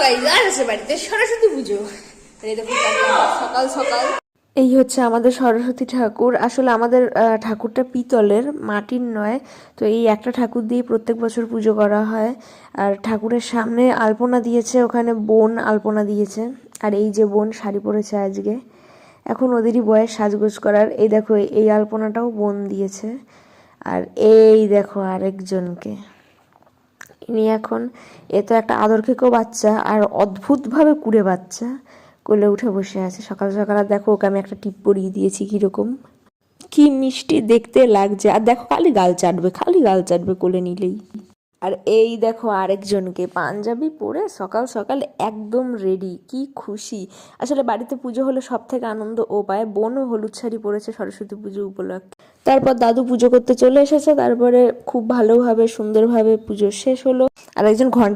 Guys, আর আছে বাড়িতে সরস্বতী পুজো। এই দেখো সকাল সকাল। এই হচ্ছে আমাদের সরস্বতী ঠাকুর। আসলে আমাদের ঠাকুরটা পিতলের, মাটির নয়। তো এই একটা ঠাকুর দিয়ে প্রত্যেক বছর পুজো করা হয়। আর ঠাকুরের সামনে আলপনা দিয়েছে, ওখানে বোন আলপনা দিয়েছে। আর এই যে বোন শাড়ি পরেছে আজকে, এখন ওদেরই বয়স সাজগোজ করার। এই দেখো এই আলপনাটাও বোন দিয়েছে। আর এই দেখো আরেকজনকে, ইনি এখন, এ তো একটা আদর খেকো বাচ্চা, আর অদ্ভুতভাবে কুড়ে বাচ্চা কোলে উঠে বসে আছে সকাল সকাল। আর দেখো ওকে আমি একটা টিপ পরিয়ে দিয়েছি, কিরকম কি মিষ্টি দেখতে লাগছে। আর দেখো খালি গাল চাটবে, খালি গাল চাটবে কোলে নিলেই। আর এই দেখো আরেকজনকে পাঞ্জাবি পরে সকাল সকাল একদম রেডি, কি খুশি। আসলে বাড়িতে পুজো হলে সব থেকে আনন্দ ও পায়। বোনও হলুদ শাড়ি পরেছে সরস্বতী পুজো উপলক্ষে। তারপর দাদু পুজো করতে চলে এসেছে। তারপরে খুব ভালোভাবে সুন্দরভাবে পুজো শেষ হলো। আর একজন ঘন্টা